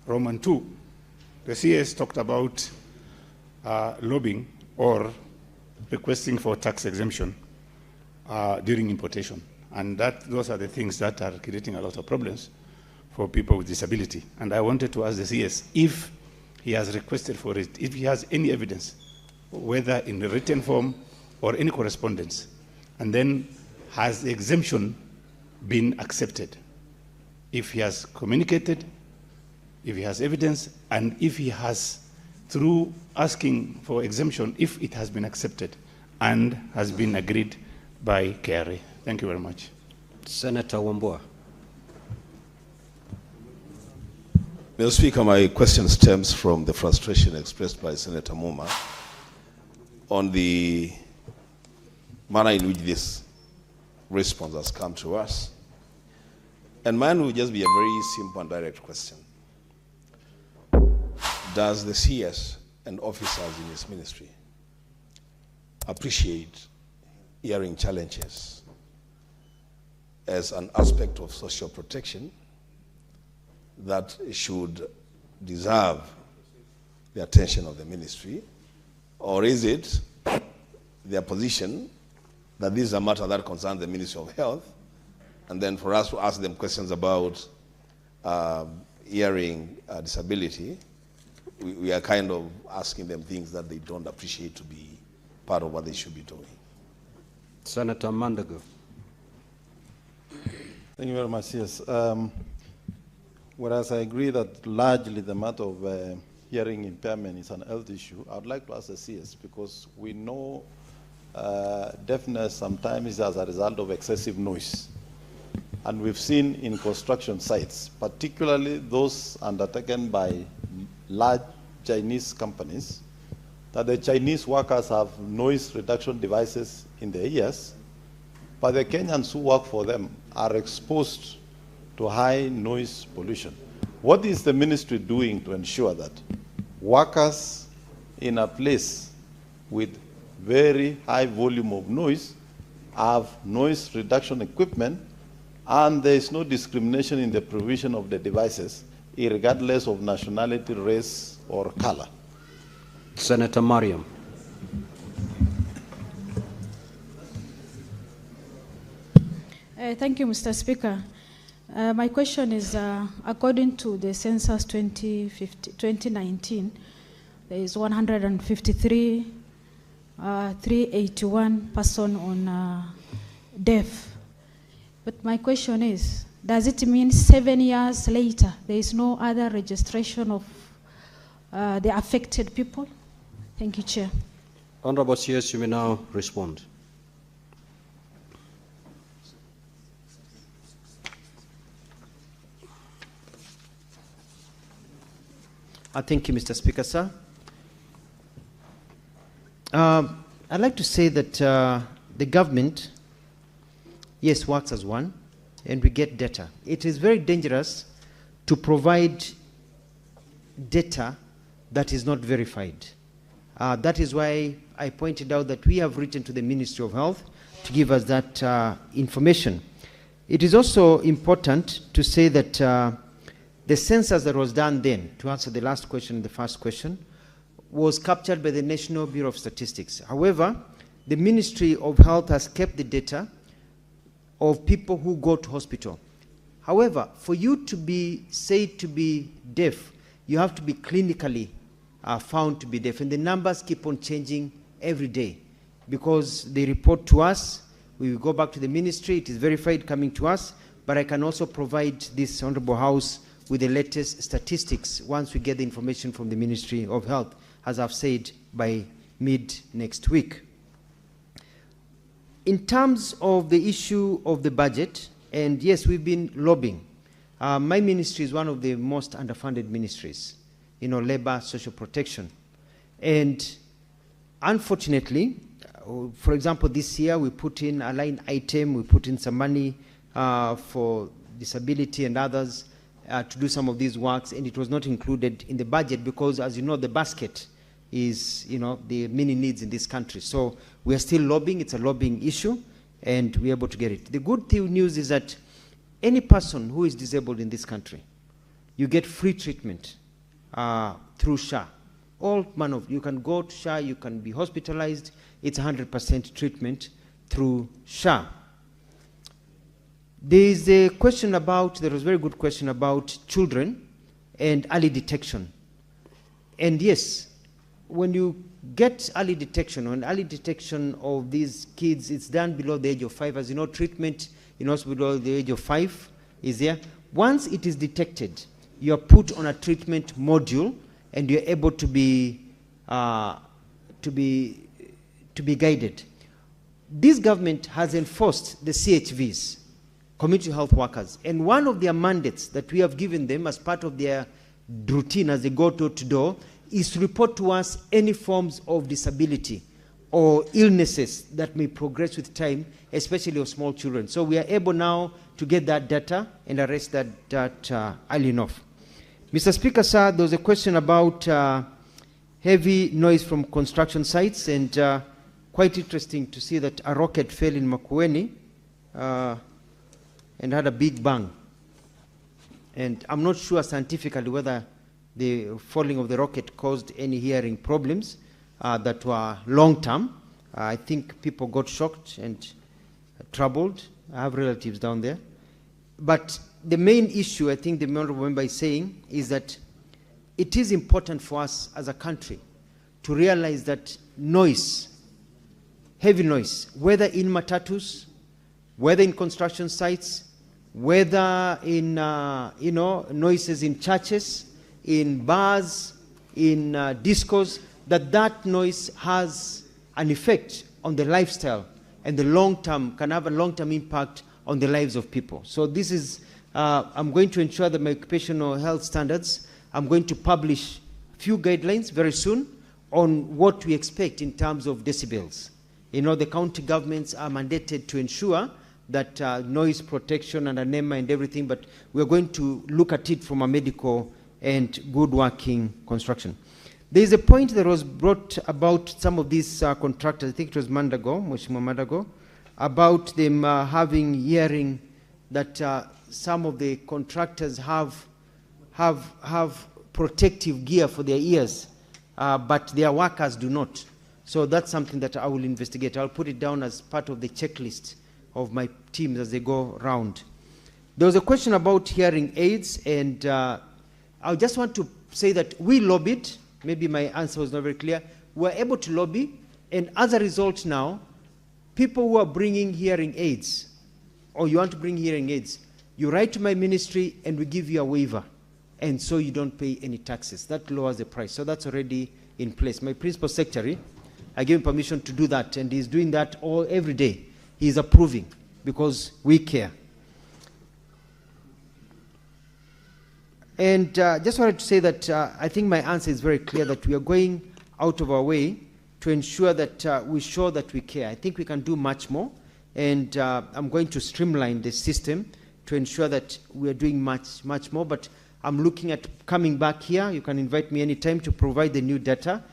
Roman 2, the CS talked about lobbying or requesting for tax exemption during importation. And those are the things that are creating a lot of problems for people with disability. And I wanted to ask the CS if he has requested for it, if he has any evidence, whether in the written form or any correspondence, and then has the exemption been accepted? If he has communicated, if he has evidence, and if he has, through asking for exemption, if it has been accepted and has been agreed by KRA. Thank you very much. Senator Wambua. Mr. Speaker, my question stems from the frustration expressed by Senator Muma on the manner in which this response has come to us. And mine will just be a very simple and direct question. Does the CS and officers in his ministry appreciate hearing challenges as an aspect of social protection that should deserve the attention of the ministry? Or is it their position that this is a matter that concerns the Ministry of Health, and then for us to ask them questions about hearing disability, we are kind of asking them things that they don't appreciate to be part of what they should be doing? Senator Mandago. Thank you very much. Yes. Whereas I agree that largely the matter of hearing impairment is an health issue, I would like to ask the CS, because we know deafness sometimes is as a result of excessive noise. And we've seen in construction sites, particularly those undertaken by large Chinese companies, that the Chinese workers have noise reduction devices in their ears, but the Kenyans who work for them are exposed to high noise pollution. What is the ministry doing to ensure that workers in a place with very high volume of noise have noise reduction equipment, and there is no discrimination in the provision of the devices, regardless of nationality, race, or color? Senator Mariam. Thank you, Mr. Speaker. My question is, according to the census 2019, there is 153, 381 person on deaf. But my question is, does it mean 7 years later there is no other registration of the affected people? Thank you, Chair. Honorable CS, you may now respond. Thank you, Mr. Speaker, sir. I'd like to say that the government, yes, works as one, and we get data. It is very dangerous to provide data that is not verified. That is why I pointed out that we have written to the Ministry of Health to give us that information. It is also important to say that the census that was done then, to answer the last question, the first question, was captured by the National Bureau of Statistics. However, the Ministry of Health has kept the data of people who go to hospital. However, for you to be said to be deaf, you have to be clinically found to be deaf. And the numbers keep on changing every day because they report to us. We will go back to the ministry. It is verified coming to us. But I can also provide this Honorable House with the latest statistics once we get the information from the Ministry of Health, as I've said, by mid next week. In terms of the issue of the budget, and yes, we've been lobbying. My ministry is one of the most underfunded ministries, labor, social protection. And unfortunately, for example, this year we put in a line item, we put in some money for disability and others to do some of these works, and it was not included in the budget because, as you know, the basket is, the many needs in this country. So we are still lobbying. It's a lobbying issue, and we're able to get it. The good news is that any person who is disabled in this country, you get free treatment through SHA. All manner of, you can go to SHA, you can be hospitalized, it's 100% treatment through SHA. There is a question about, there was a very good question about children and early detection. And yes, when you get early detection, when early detection of these kids, it's done below the age of 5. As you know, treatment in hospital below the age of 5 is there. Once it is detected, you are put on a treatment module and you're able to be guided. This government has enforced the CHVs, community health workers, and one of their mandates that we have given them as part of their routine as they go door to door is to report to us any forms of disability or illnesses that may progress with time, especially of small children. So we are able now to get that data and arrest that early enough. Mr. Speaker, sir, there was a question about heavy noise from construction sites, and quite interesting to see that a rocket fell in Makueni and had a big bang. And I'm not sure scientifically whether the falling of the rocket caused any hearing problems that were long-term. I think people got shocked and troubled. I have relatives down there. But the main issue, I think the honorable member is saying, is that it is important for us as a country to realize that noise, heavy noise, whether in matatus, whether in construction sites, whether in noises in churches, in bars, in discos, that noise has an effect on the lifestyle and the long-term, can have a long-term impact on the lives of people. So this is, I'm going to ensure that my occupational health standards, I'm going to publish a few guidelines very soon on what we expect in terms of decibels. You know, the county governments are mandated to ensure that noise protection and anema and everything, but we're going to look at it from a medical and good working construction. There is a point that was brought about some of these contractors, I think it was Mheshimiwa Mandago, about them having hearing that some of the contractors have protective gear for their ears, but their workers do not. So that's something that I will investigate. I'll put it down as part of the checklist of my teams as they go around. There was a question about hearing aids, and I just want to say that we lobbied. Maybe my answer was not very clear. We're able to lobby, and as a result now, people who are bringing hearing aids, or you want to bring hearing aids, you write to my ministry and we give you a waiver, and so you don't pay any taxes. That lowers the price. So that's already in place. My principal secretary, I gave him permission to do that, and he's doing that every day. He's approving because we care. And just wanted to say that I think my answer is very clear, that we are going out of our way to ensure that we show that we care. I think we can do much more, and I'm going to streamline the system to ensure that we are doing much more, but I'm looking at coming back here. You can invite me anytime to provide the new data